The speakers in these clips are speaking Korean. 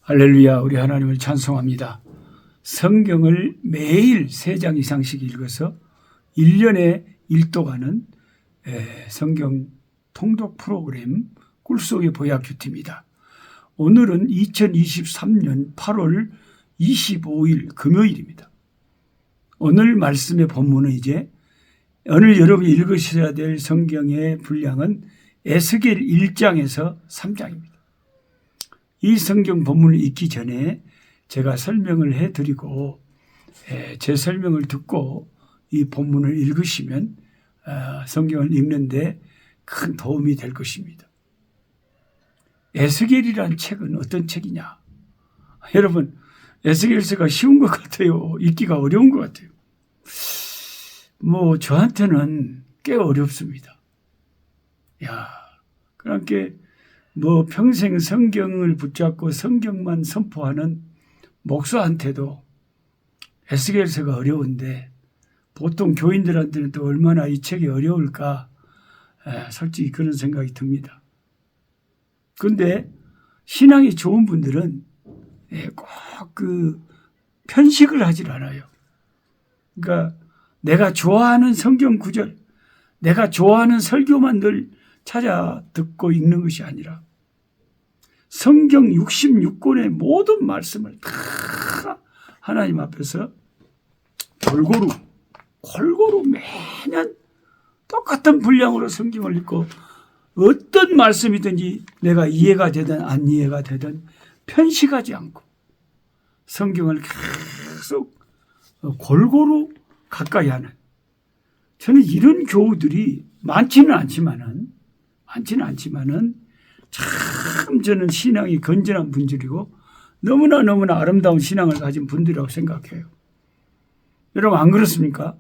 할렐루야, 우리 하나님을 찬송합니다. 성경을 매일 3장 이상씩 읽어서 1년에 1도가는 성경 통독 프로그램 꿀속의 보약 큐티입니다. 오늘은 2023년 8월 25일 금요일입니다. 오늘 말씀의 본문은 오늘 여러분이 읽으셔야 될 성경의 분량은 에스겔 1장에서 3장입니다. 이 성경 본문을 읽기 전에 제가 설명을 해드리고 제 설명을 듣고 이 본문을 읽으시면 성경을 읽는데 큰 도움이 될 것입니다. 에스겔이란 책은 어떤 책이냐? 여러분, 에스겔서가 쉬운 것 같아요. 읽기가 어려운 것 같아요. 저한테는 꽤 어렵습니다. 그러니까 평생 성경을 붙잡고 성경만 선포하는 목사한테도 에스겔서가 어려운데 보통 교인들한테는 또 얼마나 이 책이 어려울까 솔직히 그런 생각이 듭니다. 그런데 신앙이 좋은 분들은 꼭 편식을 하질 않아요. 그러니까 내가 좋아하는 성경 구절, 내가 좋아하는 설교만 늘 찾아 듣고 읽는 것이 아니라 성경 66권의 모든 말씀을 다 하나님 앞에서 골고루 매년 똑같은 분량으로 성경을 읽고 어떤 말씀이든지 내가 이해가 되든 안 이해가 되든 편식하지 않고 성경을 계속 골고루 가까이 하는, 저는 이런 교우들이 많지는 않지만은 참 저는 신앙이 건전한 분들이고 너무나 아름다운 신앙을 가진 분들이라고 생각해요. 여러분 안 그렇습니까?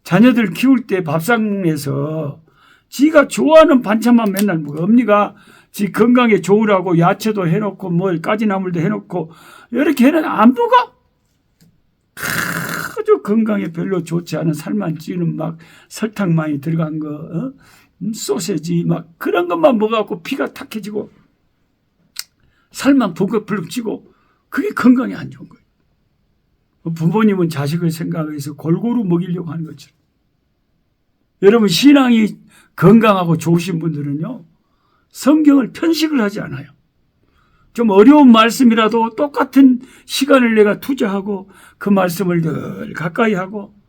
자녀들 키울 때 밥상에서 지가 좋아하는 반찬만 맨날 먹어. 엄니가 지 건강에 좋으라고 야채도 해놓고 까지나물도 해놓고 이렇게 해는 안 먹어. 아주 건강에 별로 좋지 않은 살만 찌는 설탕 많이 들어간 거, 소세지 그런 것만 먹어갖고 피가 탁해지고 살만 부글부글 찌고 그게 건강에 안 좋은 거예요. 부모님은 자식을 생각해서 골고루 먹이려고 하는 것처럼 여러분 신앙이 건강하고 좋으신 분들은요 성경을 편식을 하지 않아요. 좀 어려운 말씀이라도 똑같은 시간을 내가 투자하고 그 말씀을 늘 가까이 하고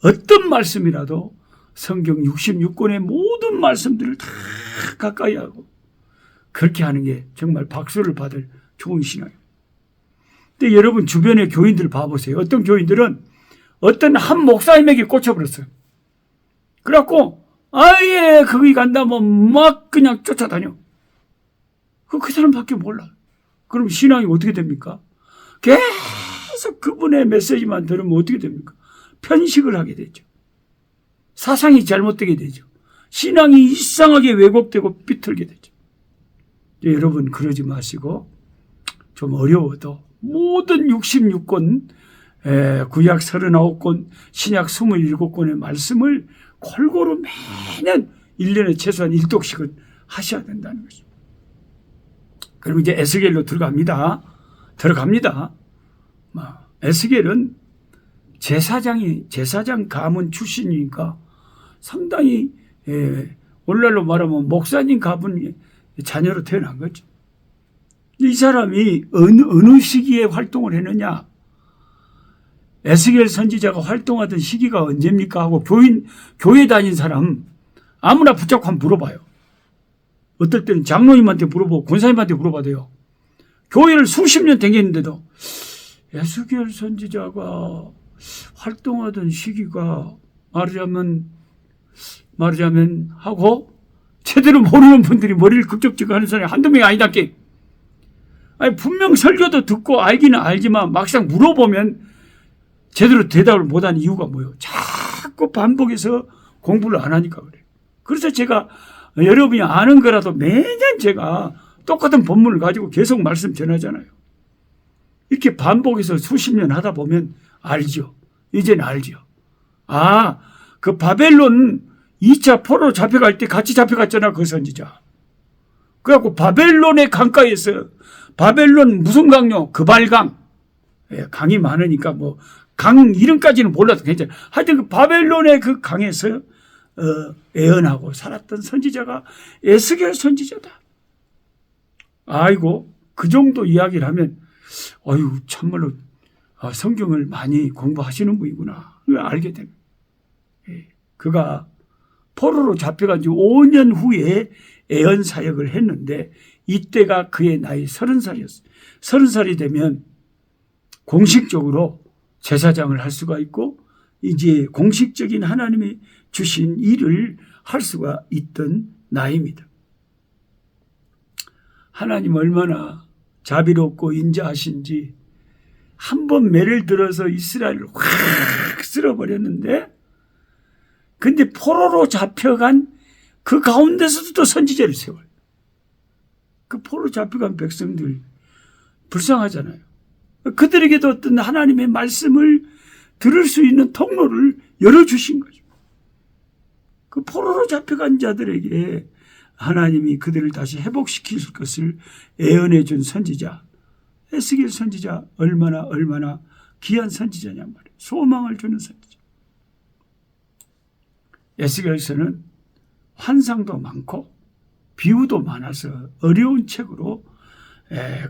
어떤 말씀이라도 성경 66권의 모든 말씀들을 다 가까이 하고 그렇게 하는 게 정말 박수를 받을 좋은 신앙이에요. 근데 여러분 주변의 교인들 봐보세요. 어떤 교인들은 어떤 한 목사님에게 꽂혀버렸어요. 그래갖고 아예 거기 간다면 그냥 쫓아다녀. 그 사람밖에 몰라. 그럼 신앙이 어떻게 됩니까? 계속 그분의 메시지만 들으면 어떻게 됩니까? 편식을 하게 되죠. 사상이 잘못되게 되죠. 신앙이 이상하게 왜곡되고 삐뚤게 되죠. 여러분 그러지 마시고 좀 어려워도 모든 66권, 구약 39권, 신약 27권의 말씀을 골고루 매년 1년에 최소한 1독씩은 하셔야 된다는 것입니다. 그리고 이제 에스겔로 들어갑니다. 에스겔은 제사장 가문 출신이니까 상당히 오늘날로 말하면 목사님 가문 자녀로 태어난 거죠. 이 사람이 어느 시기에 활동을 했느냐? 에스겔 선지자가 활동하던 시기가 언제입니까? 하고 교회 다닌 사람 아무나 붙잡고 한번 물어봐요. 어떨 때는 장로님한테 물어보고 권사님한테 물어봐도요. 교회를 수십 년 다녔는데도 에스겔 선지자가 활동하던 시기가 말하자면 하고 제대로 모르는 분들이 머리를 긁적지고 하는 사람이 한두 명이 아니다께. 분명 설교도 듣고 알기는 알지만 막상 물어보면 제대로 대답을 못하는 이유가 뭐예요? 자꾸 반복해서 공부를 안 하니까 그래요. 그래서 제가 여러분이 아는 거라도 매년 제가 똑같은 본문을 가지고 계속 말씀 전하잖아요. 이렇게 반복해서 수십 년 하다 보면 알죠. 이제는 알죠. 그 바벨론 2차 포로로 잡혀갈 때 같이 잡혀갔잖아, 그 선지자. 그래갖고 바벨론의 강가에서 바벨론 무슨 강요? 그발강. 예, 강이 많으니까 뭐 강 이름까지는 몰라도 괜찮아요. 하여튼 그 바벨론의 그 강에서 애언하고 살았던 선지자가 에스겔 선지자다. 아이고, 그 정도 이야기를 하면 어휴, 참말로 성경을 많이 공부하시는 분이구나 알게 됩니다. 예, 그가 포로로 잡혀가지고 5년 후에 애언 사역을 했는데 이때가 그의 나이 30살이었어요. 30살이 되면 공식적으로 제사장을 할 수가 있고 이제 공식적인 하나님이 주신 일을 할 수가 있던 나이입니다. 하나님 얼마나 자비롭고 인자하신지 한 번 매를 들어서 이스라엘을 확 쓸어버렸는데 근데 포로로 잡혀간 그 가운데서도 또 선지자를 세워요. 그 포로로 잡혀간 백성들 불쌍하잖아요. 그들에게도 어떤 하나님의 말씀을 들을 수 있는 통로를 열어주신 거죠. 그 포로로 잡혀간 자들에게 하나님이 그들을 다시 회복시킬 것을 애언해 준 선지자 에스겔 선지자 얼마나 귀한 선지자냔 말이에요. 소망을 주는 선지자. 에스겔서는 환상도 많고 비유도 많아서 어려운 책으로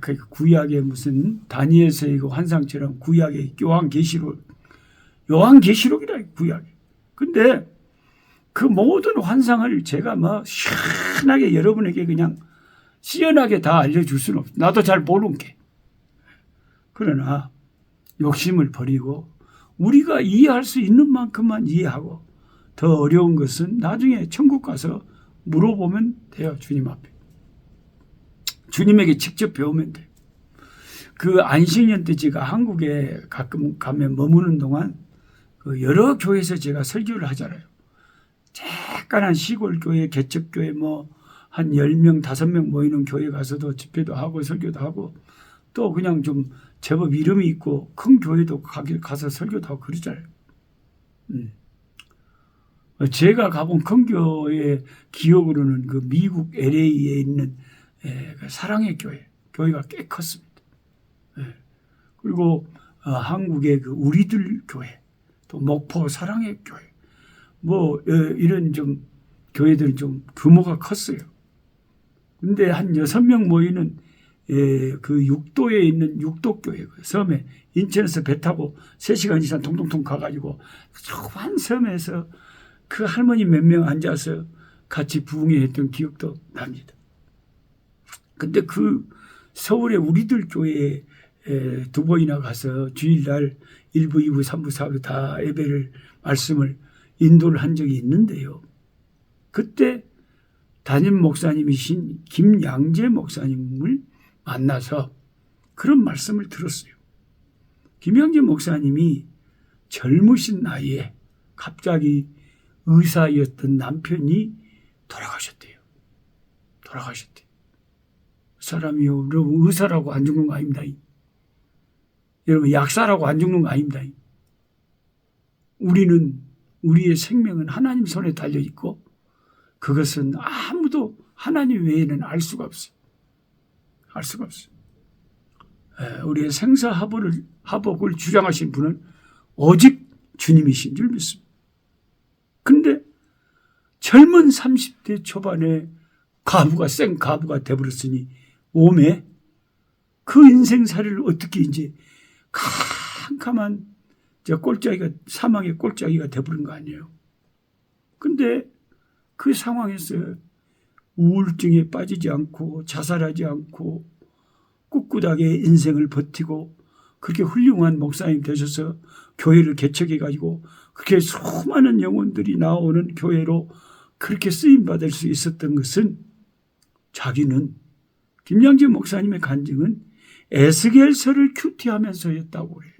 그 구약의 무슨 다니엘서의 그 환상처럼 구약의 요한계시록이라 구약이. 근데 그 모든 환상을 제가 뭐 시원하게 여러분에게 그냥 시원하게 다 알려줄 수는 없어요. 나도 잘 모르는 게. 그러나 욕심을 버리고 우리가 이해할 수 있는 만큼만 이해하고 더 어려운 것은 나중에 천국 가서 물어보면 돼요. 주님 앞에. 주님에게 직접 배우면 돼요. 그 안식년 때 제가 한국에 가끔 가면 머무는 동안 그 여러 교회에서 제가 설교를 하잖아요. 잠깐한 시골 교회, 개척교회 뭐 한 10명, 5명 모이는 교회 가서도 집회도 하고 설교도 하고 또 그냥 좀 제법 이름이 있고 큰 교회도 가서 설교도 하고 그러잖아요. 제가 가본 큰 교회 기억으로는 그 미국 LA에 있는 그 사랑의 교회가 꽤 컸습니다. 그리고 한국의 그 우리들 교회, 또 목포 사랑의 교회, 뭐 이런 좀 교회들은 좀 규모가 컸어요. 근데 한 6명 모이는 그 육도에 있는 육도교회 섬에 인천에서 배 타고 3시간 이상 통통통 가가지고 좁은 섬에서 그 할머니 몇 명 앉아서 같이 부흥회했던 기억도 납니다. 근데 그 서울의 우리들 교회에 2번이나 가서 주일날 1부, 2부, 3부, 4부 다 예배를 말씀을 인도를 한 적이 있는데요. 그때 담임 목사님이신 김양재 목사님을 만나서 그런 말씀을 들었어요. 김양재 목사님이 젊으신 나이에 갑자기 의사였던 남편이 돌아가셨대요. 사람이요, 여러분 의사라고 안 죽는 거 아닙니다. 여러분 약사라고 안 죽는 거 아닙니다. 우리의 생명은 하나님 손에 달려있고 그것은 아무도 하나님 외에는 알 수가 없어요. 우리의 생사하복을 주장하신 분은 오직 주님이신 줄 믿습니다. 근데 젊은 30대 초반에 생가부가 돼버렸으니 몸에 그 인생살이를 어떻게 이제 캄캄한 사망의 꼴짜기가 돼버린 거 아니에요. 근데 그 상황에서 우울증에 빠지지 않고 자살하지 않고 꿋꿋하게 인생을 버티고 그렇게 훌륭한 목사님 되셔서 교회를 개척해가지고 그렇게 수많은 영혼들이 나오는 교회로 그렇게 쓰임받을 수 있었던 것은 자기는 김양재 목사님의 간증은 에스겔서를 큐티하면서였다고 해요.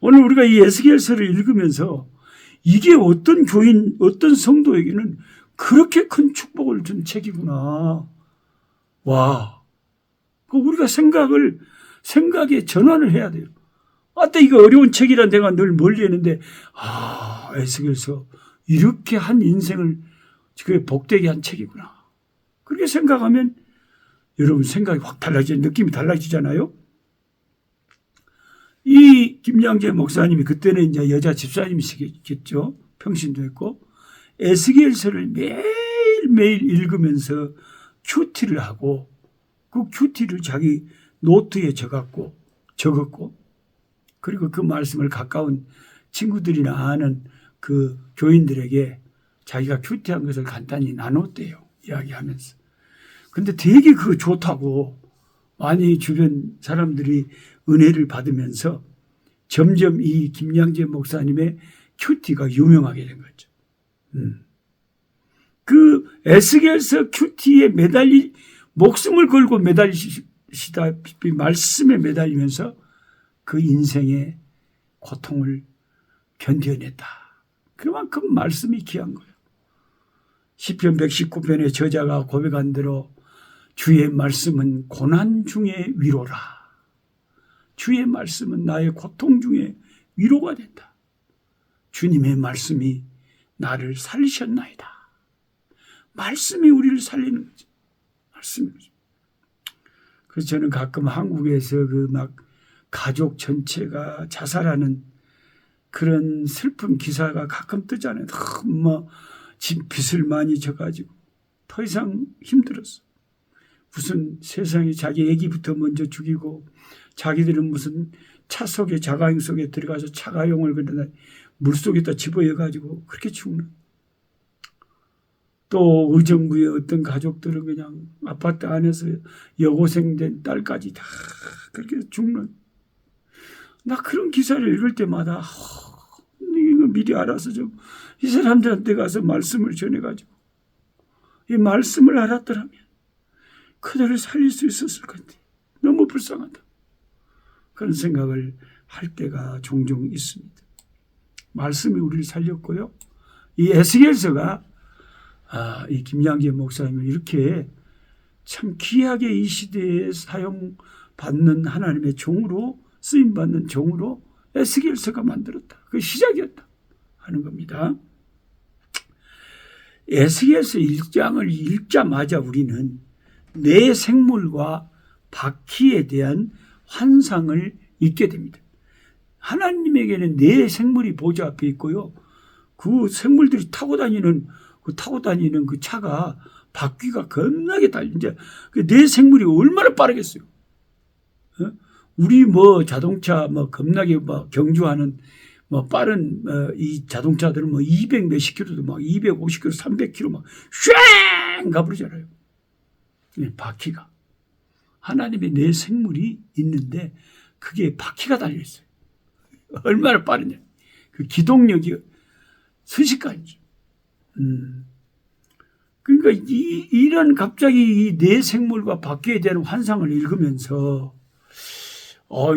오늘 우리가 이 에스겔서를 읽으면서 이게 어떤 교인, 어떤 성도에게는 그렇게 큰 축복을 준 책이구나. 와, 우리가 생각에 전환을 해야 돼요. 이거 어려운 책이란 내가 늘 멀리 했는데, 에스겔서 이렇게 한 인생을 복되게 한 책이구나. 그렇게 생각하면 여러분 생각이 확 느낌이 달라지잖아요. 이 김양재 목사님이 그때는 이제 여자 집사님이시겠죠. 평신도 했고 에스겔서를 매일매일 읽으면서 큐티를 하고 그 큐티를 자기 노트에 적었고 그리고 그 말씀을 가까운 친구들이나 아는 그 교인들에게 자기가 큐티한 것을 간단히 나눴대요. 이야기하면서. 근데 되게 그거 좋다고 많이 주변 사람들이 은혜를 받으면서 점점 이 김양재 목사님의 큐티가 유명하게 된 거죠. 그 에스겔서 큐티에 목숨을 걸고 매달리시다시피 말씀에 매달리면서 그 인생의 고통을 견뎌냈다. 그만큼 말씀이 귀한 거예요. 시편 119편의 저자가 고백한 대로 주의 말씀은 고난 중에 위로라. 주의 말씀은 나의 고통 중에 위로가 된다. 주님의 말씀이 나를 살리셨나이다. 말씀이 우리를 살리는 거죠. 말씀이. 그래서 저는 가끔 한국에서 그 막 가족 전체가 자살하는 그런 슬픈 기사가 가끔 뜨잖아요. 뭐 빚을 많이 져가지고 더 이상 힘들었어. 무슨 세상에 자기 애기부터 먼저 죽이고 자기들은 무슨 차 속에 자가용 속에 들어가서 차가용을 그러다 물속에다 집어여가지고 그렇게 죽는. 또 의정부의 어떤 가족들은 그냥 아파트 안에서 여고생된 딸까지 다 그렇게 죽는. 나 그런 기사를 읽을 때마다 이거 미리 알아서 좀 이 사람들한테 가서 말씀을 전해가지고 이 말씀을 알았더라면 그들을 살릴 수 있었을 건데 너무 불쌍하다. 그런 생각을 할 때가 종종 있습니다. 말씀이 우리를 살렸고요. 이 에스겔서가 이 김양재 목사님을 이렇게 참 귀하게 이 시대에 사용받는 하나님의 종으로 쓰임받는 종으로 에스겔서가 만들었다. 그 시작이었다 하는 겁니다. 에스겔서 1장을 읽자마자 우리는 내 생물과 바퀴에 대한 환상을 잊게 됩니다. 하나님에게는 내 생물이 보좌 앞에 있고요. 그 생물들이 타고 다니는 그 차가 바퀴가 겁나게 달리는데 내 생물이 얼마나 빠르겠어요. 우리 자동차 겁나게 경주하는 빠른 이 자동차들은 200 몇십 킬로도 250 킬로, 300 킬로 쉥 가버리잖아요. 바퀴가. 하나님의 내 생물이 있는데 그게 바퀴가 달려있어요. 얼마나 빠르냐. 그 기동력이 순식간이죠. 그러니까 이런 갑자기 내 생물과 바퀴에 대한 환상을 읽으면서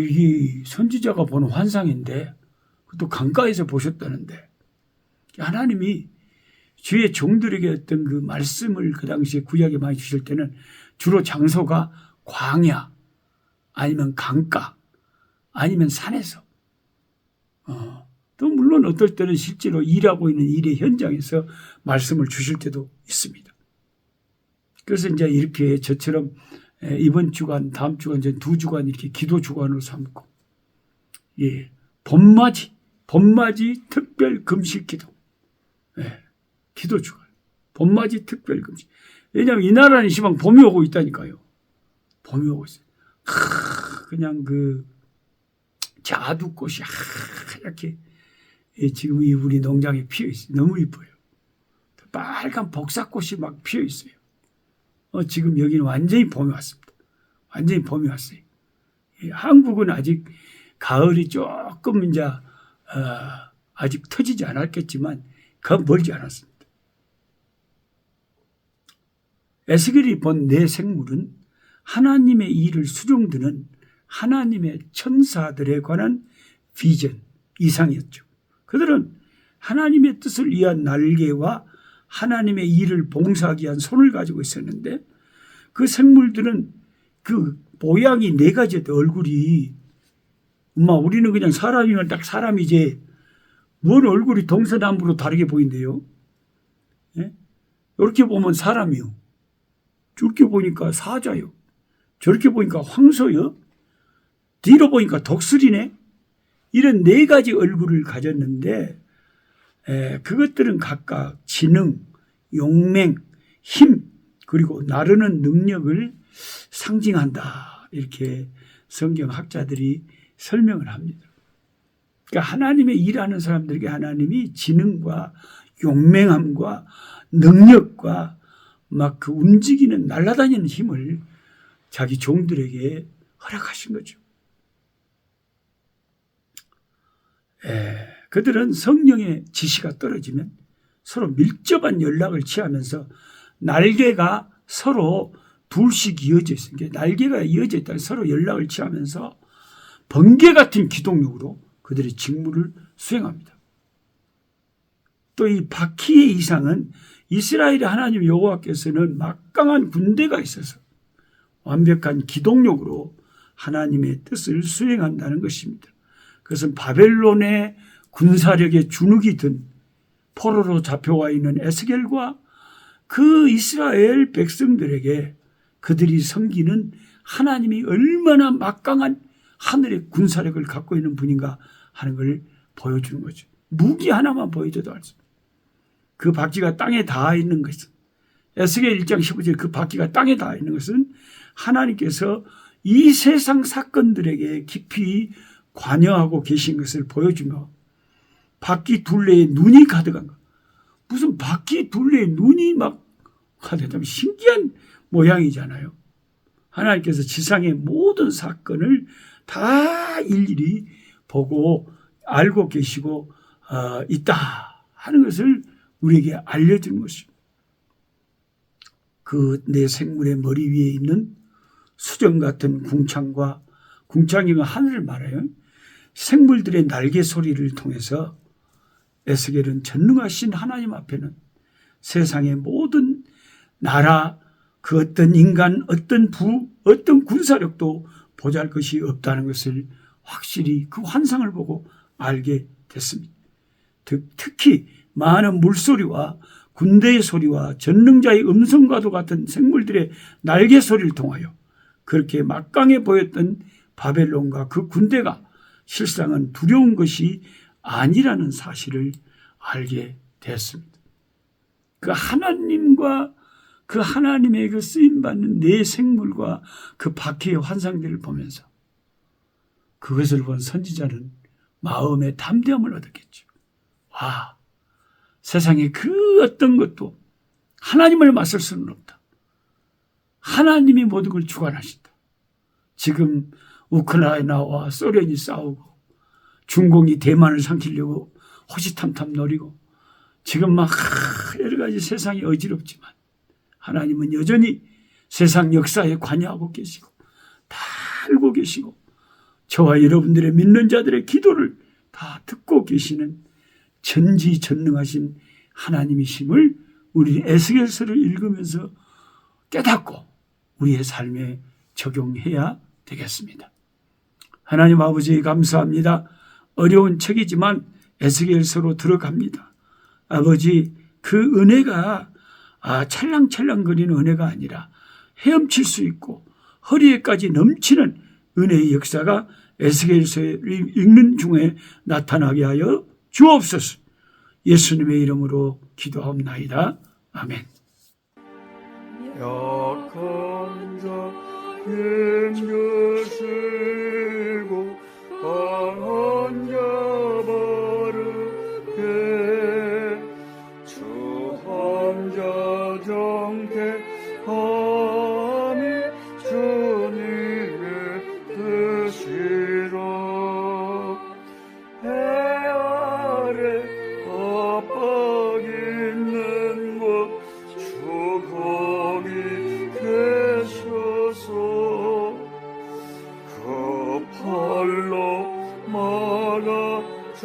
이 선지자가 보는 환상인데 또 강가에서 보셨다는데 하나님이 주의 종들에게 어떤 그 말씀을 그 당시에 구약에 많이 주실 때는 주로 장소가 광야 아니면 강가 아니면 산에서 또 물론 어떨 때는 실제로 일하고 있는 일의 현장에서 말씀을 주실 때도 있습니다. 그래서 이제 이렇게 저처럼 이번 주간 다음 주간 전 2주간 이렇게 기도 주간으로 삼고 봄맞이 특별 금식 기도. 기도 주간. 봄맞이 특별 금식. 왜냐하면 이 나라는 시방 봄이 오고 있다니까요. 봄이 오고 있어요. 그냥 그 자두꽃이 하얗게 지금 이 우리 농장에 피어 있어요. 너무 이뻐요. 빨간 복사꽃이 막 피어 있어요. 지금 여기는 완전히 봄이 왔습니다. 완전히 봄이 왔어요. 한국은 아직 가을이 조금 이제 아직 터지지 않았겠지만 멀지 않았습니다. 에스겔이 본 내 생물은 하나님의 일을 수종드는 하나님의 천사들에 관한 비전, 이상이었죠. 그들은 하나님의 뜻을 위한 날개와 하나님의 일을 봉사하기 위한 손을 가지고 있었는데 그 생물들은 그 모양이 4가지였대. 얼굴이 우리는 그냥 사람이면 딱 사람이지 뭔 얼굴이 동서남북으로 다르게 보인대요. 이렇게 보면 사람이요. 이렇게 보니까 사자요. 저렇게 보니까 황소요? 뒤로 보니까 독수리네? 이런 네 가지 얼굴을 가졌는데 그것들은 각각 지능, 용맹, 힘, 그리고 나르는 능력을 상징한다. 이렇게 성경학자들이 설명을 합니다. 그러니까 하나님의 일하는 사람들에게 하나님이 지능과 용맹함과 능력과 막 그 움직이는 날아다니는 힘을 자기 종들에게 허락하신 거죠. 그들은 성령의 지시가 떨어지면 서로 밀접한 연락을 취하면서 날개가 서로 둘씩 이어져 있으니까 날개가 이어져 있다는 서로 연락을 취하면서 번개 같은 기동력으로 그들의 직무를 수행합니다. 또 이 바퀴의 이상은 이스라엘의 하나님 여호와께서는 막강한 군대가 있어서 완벽한 기동력으로 하나님의 뜻을 수행한다는 것입니다. 그것은 바벨론의 군사력에 주눅이 든 포로로 잡혀와 있는 에스겔과 그 이스라엘 백성들에게 그들이 섬기는 하나님이 얼마나 막강한 하늘의 군사력을 갖고 있는 분인가 하는 걸 보여주는 거죠. 무기 하나만 보여줘도 알 수 없어요. 그 바퀴가 땅에 닿아 있는 것은 에스겔 1장 15절 그 바퀴가 땅에 닿아 있는 것은 하나님께서 이 세상 사건들에게 깊이 관여하고 계신 것을 보여주며 바퀴 둘레에 눈이 가득한 것. 무슨 바퀴 둘레에 눈이 막 가득하면 신기한 모양이잖아요. 하나님께서 지상의 모든 사건을 다 일일이 보고 알고 계시고 있다 하는 것을 우리에게 알려주는 것입니다. 그 내 생물의 머리 위에 있는 수정 같은 궁창과 궁창이면 하늘을 말해요. 생물들의 날개 소리를 통해서 에스겔은 전능하신 하나님 앞에는 세상의 모든 나라, 그 어떤 인간, 어떤 부, 어떤 군사력도 보잘것이 없다는 것을 확실히 그 환상을 보고 알게 됐습니다. 특히 많은 물소리와 군대의 소리와 전능자의 음성과도 같은 생물들의 날개 소리를 통하여 그렇게 막강해 보였던 바벨론과 그 군대가 실상은 두려운 것이 아니라는 사실을 알게 되었습니다. 그 하나님과 그 하나님의 그 쓰임받는 네 생물과 그 바퀴의 환상들을 보면서 그것을 본 선지자는 마음의 담대함을 얻었겠죠. 와, 세상에 그 어떤 것도 하나님을 맞설 수는 없다. 하나님이 모든 걸 주관하신다. 지금 우크라이나와 소련이 싸우고 중공이 대만을 삼키려고 호시탐탐 노리고 지금 막 여러 가지 세상이 어지럽지만 하나님은 여전히 세상 역사에 관여하고 계시고 다 알고 계시고 저와 여러분들의 믿는 자들의 기도를 다 듣고 계시는 전지전능하신 하나님이심을 우리 에스겔서를 읽으면서 깨닫고 우리의 삶에 적용해야 되겠습니다. 하나님 아버지 감사합니다. 어려운 책이지만 에스겔서로 들어갑니다. 아버지 그 은혜가 찰랑찰랑거리는 은혜가 아니라 헤엄칠 수 있고 허리에까지 넘치는 은혜의 역사가 에스겔서를 읽는 중에 나타나게 하여 주옵소서. 예수님의 이름으로 기도하옵나이다. 아멘. 약한 자 힘주시고 강한 자 바르게 주 환자 정택함이 주님의 뜻이라. 해 아래 압박 있는 곳 주 거기 계셔서 그 팔로 막아 주